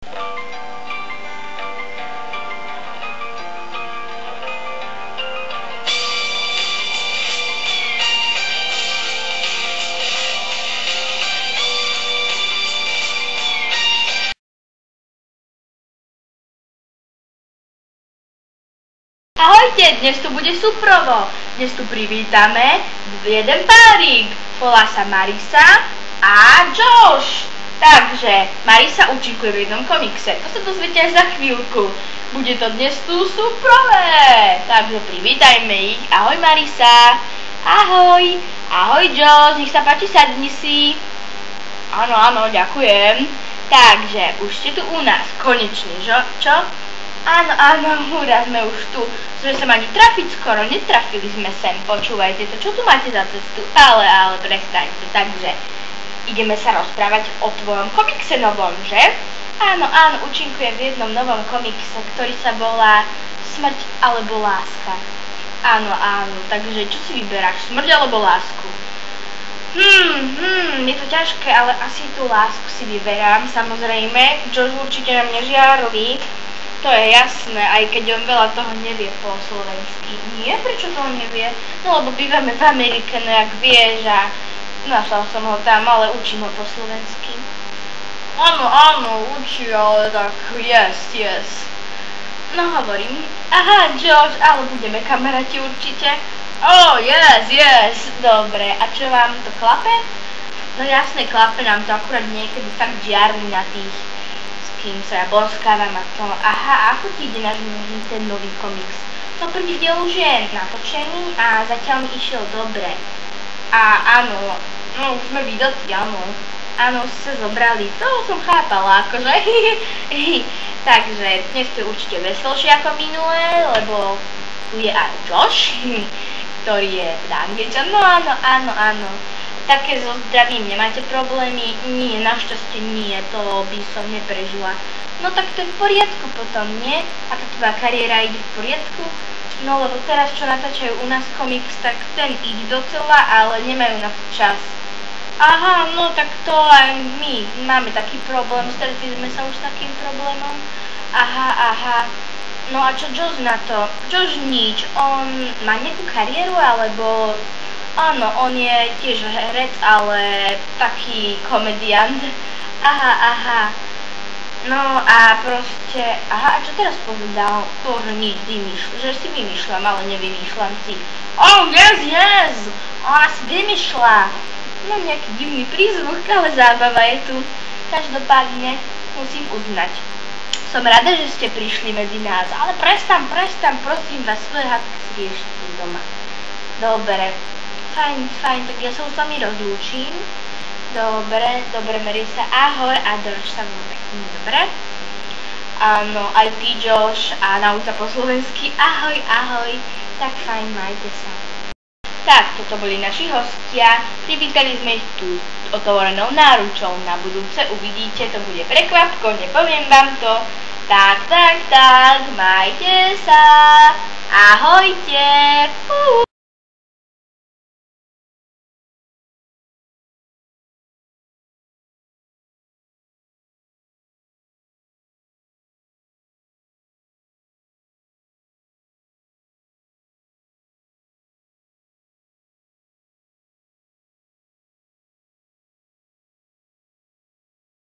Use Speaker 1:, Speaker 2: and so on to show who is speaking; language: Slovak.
Speaker 1: Ahojte, dnes tu bude súprovo. Dnes tu privítame jeden párik. Volá sa Marisa a Josh. Takže Marisa účinkuje v jednom komikse. To sa dozviete aj za chvíľku. Bude to dnes tu súprové. Takže privítajme ich. Ahoj Marisa. Ahoj. Ahoj Josh, nech sa páči, sadni si. Áno, áno, ďakujem. Takže už ste tu u nás, konečne, čo? Áno, áno, hurá, sme už tu. Sme sa mali trafiť skoro, netrafili sme sem. Počúvajte to, čo tu máte za cestu? Ale prestaňte. Takže ideme sa rozprávať o tvojom komikse novom, že? Áno, účinkujem v jednom novom komikse, ktorý sa volá Smrť alebo láska. Áno, takže čo si vyberáš? Smrť alebo lásku? Je to ťažké, ale asi tú lásku si vyberám, samozrejme. Josh určite na mňa žiarlí. To je jasné, aj keď on veľa toho nevie po slovensky. Nie? Prečo toho nevie? No lebo bývame v Amerike, no jak vieš a našla som ho tam, ale učím ho po slovensky. Áno, učí, ale tak yes. No hovorím, aha, Josh, ale budeme kamaráti určite. Oh, yes, dobre. A čo vám to klape? No jasne, klape nám to, akurát niekedy tak žiarli na tých, kým sa ja boskávam a to. Aha, ako ti ide na ten nový komiks? No prvý diel už je natočený a zatiaľ mi išiel dobre. A áno, no už sme vydatí, áno. Áno, sa zobrali, to som chápala, akože. Takže dnes to je určite veselšie ako minulé, lebo tu je aj Josh, ktorý je teda Angličan. No áno. Také so zdravím nemáte problémy? Nie, našťastie nie, to by som neprežila. No tak to je v poriadku potom, nie? A tá tvoja kariéra ide v poriadku? No lebo teraz, čo natáčajú u nás komiks, tak ten ide docela, ale nemajú na to čas. Aha, no tak to aj my máme taký problém, stretli sme sa už s takým problémom. Aha. No a čo Josh na to? Josh nič, on má nejakú kariéru, alebo... Áno, on je tiež herec, ale taký komediant. Aha. No a proste, a čo teraz povedal? To, že nič že si vymýšľam, ale nevymýšľam si. Oh, yes! Ona si vymýšľa. Mám nejaký divný prízvuk, ale zábava je tu. Každopádne musím uznať. Som rada, že ste prišli medzi nás, ale prestaň, prosím vás, svoje hádky si riešite doma. Dobre. Fajn, tak ja sa s vami rozlúčim. Dobre, Marisa, ahoj a drž sa pekne, dobre? Áno, aj ty, Josh, a nauč sa po slovensky, ahoj, tak fajn, majte sa. Tak, toto boli naši hostia, privítali sme ich tu otvorenou náručou, na budúce uvidíte, to bude prekvapko, nepoviem vám to. Tak, majte sa, ahojte.